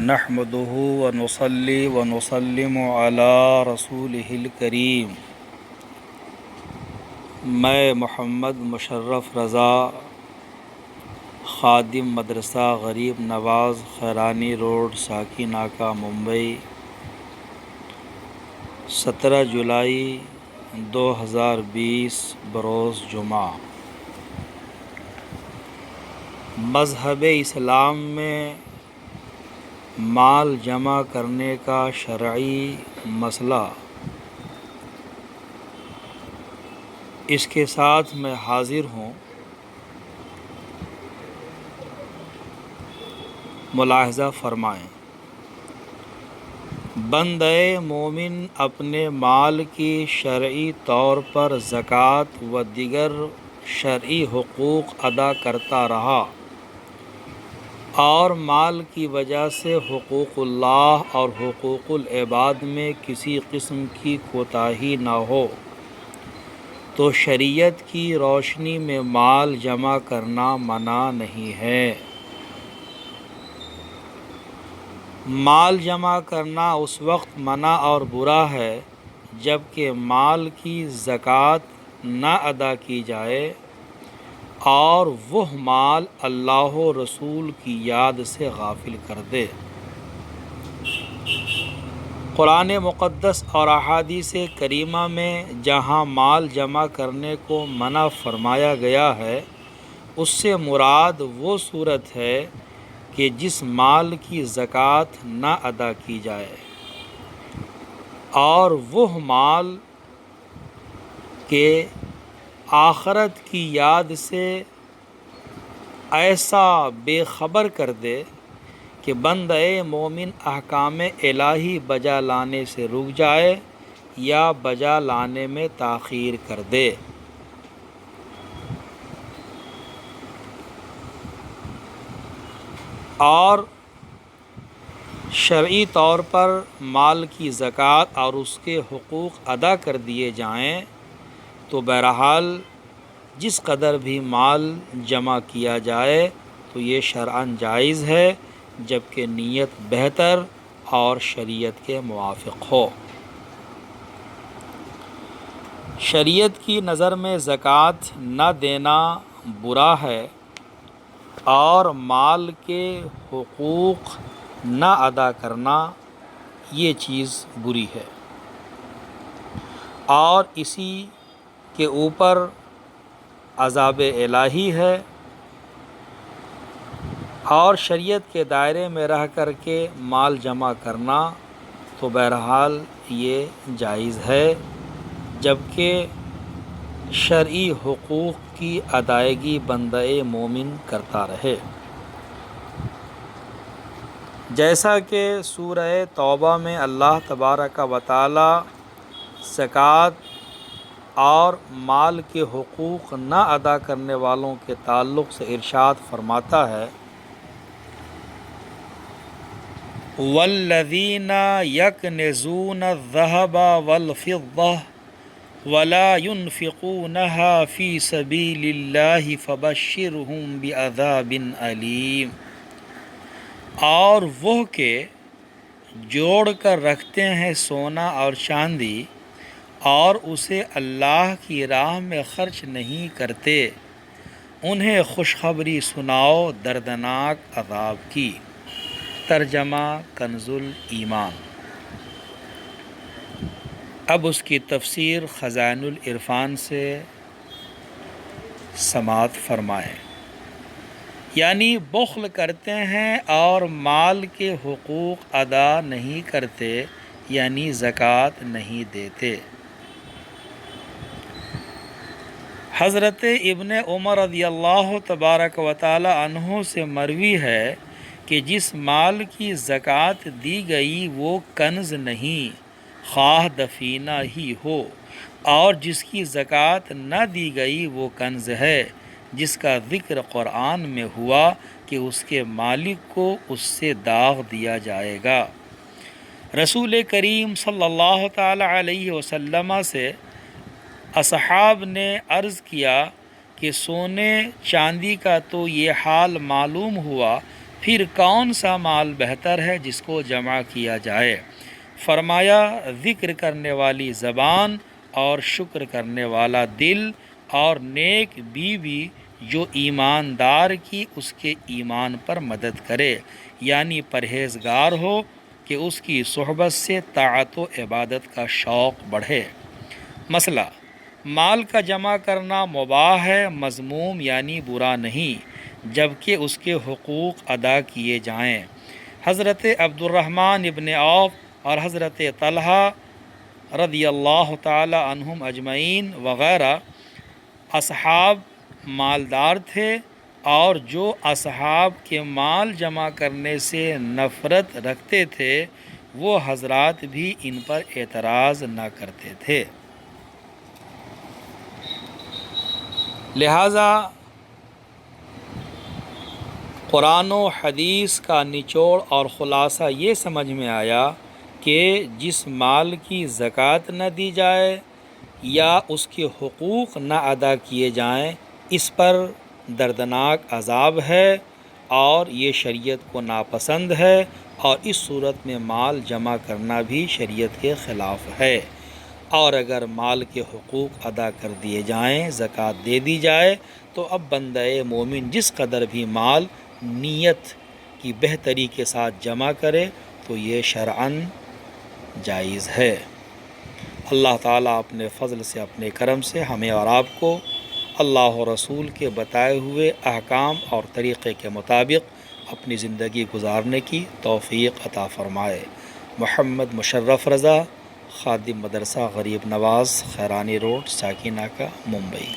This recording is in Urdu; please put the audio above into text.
نحمده ونصلي ونسلم على رسوله الکریم۔ میں محمد مشرف رضا، خادم مدرسہ غریب نواز خیرانی روڈ ساکی ناکہ ممبئی، 17 جولائی 2020 بروز جمعہ۔ مذہب اسلام میں مال جمع کرنے کا شرعی مسئلہ، اس کے ساتھ میں حاضر ہوں۔ ملاحظہ فرمائیں، بندہ مومن اپنے مال کی شرعی طور پر زکوٰۃ و دیگر شرعی حقوق ادا کرتا رہا اور مال کی وجہ سے حقوق اللہ اور حقوق العباد میں کسی قسم کی کوتاہی نہ ہو تو شریعت کی روشنی میں مال جمع کرنا منع نہیں ہے۔ مال جمع کرنا اس وقت منع اور برا ہے جب کہ مال کی زکوٰۃ نہ ادا کی جائے اور وہ مال اللہ و رسول کی یاد سے غافل کر دے۔ قرآن مقدس اور احادیث کریمہ میں جہاں مال جمع کرنے کو منع فرمایا گیا ہے، اس سے مراد وہ صورت ہے کہ جس مال کی زکوٰۃ نہ ادا کی جائے اور وہ مال کے آخرت کی یاد سے ایسا بے خبر کر دے کہ بندہ مومن احکام الہی بجا لانے سے رک جائے یا بجا لانے میں تاخیر کر دے۔ اور شرعی طور پر مال کی زکوٰۃ اور اس کے حقوق ادا کر دیے جائیں تو بہرحال جس قدر بھی مال جمع کیا جائے تو یہ شرعاً جائز ہے، جبکہ نیت بہتر اور شریعت کے موافق ہو۔ شریعت کی نظر میں زکوٰۃ نہ دینا برا ہے اور مال کے حقوق نہ ادا کرنا یہ چیز بری ہے، اور اسی کے اوپر عذاب الہی ہے، اور شریعت کے دائرے میں رہ کر کے مال جمع کرنا تو بہرحال یہ جائز ہے، جبکہ شرعی حقوق کی ادائیگی بندہ مومن کرتا رہے۔ جیسا کہ سورہ توبہ میں اللہ تبارک و تعالی زکوٰۃ اور مال کے حقوق نہ ادا کرنے والوں کے تعلق سے ارشاد فرماتا ہے، وَالَّذِينَ يَكْنِزُونَ الذَّهَبَ وَالْفِضَّةَ وَلَا يُنْفِقُونَهَا فِي سَبِيلِ اللَّهِ فَبَشِّرْهُم بِعَذَابٍ أَلِيمٍ۔ اور وہ کہ جوڑ کر رکھتے ہیں سونا اور چاندی اور اسے اللہ کی راہ میں خرچ نہیں کرتے، انہیں خوشخبری سناؤ دردناک عذاب کی۔ ترجمہ کنز الایمان۔ اب اس کی تفسیر خزائن العرفان سے سماعت فرمائیں۔ یعنی بخل کرتے ہیں اور مال کے حقوق ادا نہیں کرتے، یعنی زکوٰۃ نہیں دیتے۔ حضرت ابن عمر رضی اللہ تبارک و تعالی عنہ سے مروی ہے کہ جس مال کی زکوٰۃ دی گئی وہ کنز نہیں، خواہ دفینہ ہی ہو، اور جس کی زکوٰۃ نہ دی گئی وہ کنز ہے جس کا ذکر قرآن میں ہوا کہ اس کے مالک کو اس سے داغ دیا جائے گا۔ رسول کریم صلی اللہ تعالی علیہ وسلم سے اصحاب نے عرض کیا کہ سونے چاندی کا تو یہ حال معلوم ہوا، پھر کون سا مال بہتر ہے جس کو جمع کیا جائے؟ فرمایا ذکر کرنے والی زبان اور شکر کرنے والا دل اور نیک بیوی جو ایماندار کی اس کے ایمان پر مدد کرے، یعنی پرہیزگار ہو کہ اس کی صحبت سے طاعت و عبادت کا شوق بڑھے۔ مسئلہ: مال کا جمع کرنا مباح ہے، مذموم یعنی برا نہیں، جبکہ اس کے حقوق ادا کیے جائیں۔ حضرت عبد الرحمن ابن عوف اور حضرت طلحہ رضی اللہ تعالی عنہم اجمعین وغیرہ اصحاب مالدار تھے، اور جو اصحاب کے مال جمع کرنے سے نفرت رکھتے تھے وہ حضرات بھی ان پر اعتراض نہ کرتے تھے۔ لہٰذا قرآن و حدیث کا نچوڑ اور خلاصہ یہ سمجھ میں آیا کہ جس مال کی زکوٰۃ نہ دی جائے یا اس کے حقوق نہ ادا کیے جائیں اس پر دردناک عذاب ہے، اور یہ شریعت کو ناپسند ہے، اور اس صورت میں مال جمع کرنا بھی شریعت کے خلاف ہے۔ اور اگر مال کے حقوق ادا کر دیے جائیں، زکوٰۃ دے دی جائے، تو اب بندہ مومن جس قدر بھی مال نیت کی بہتری کے ساتھ جمع کرے تو یہ شرعاً جائز ہے۔ اللہ تعالیٰ اپنے فضل سے، اپنے کرم سے ہمیں اور آپ کو اللہ و رسول کے بتائے ہوئے احکام اور طریقے کے مطابق اپنی زندگی گزارنے کی توفیق عطا فرمائے۔ محمد مشرف رضا، خادم مدرسہ غریب نواز، خیرانی روڈ، ساکی ناکہ، ممبئی۔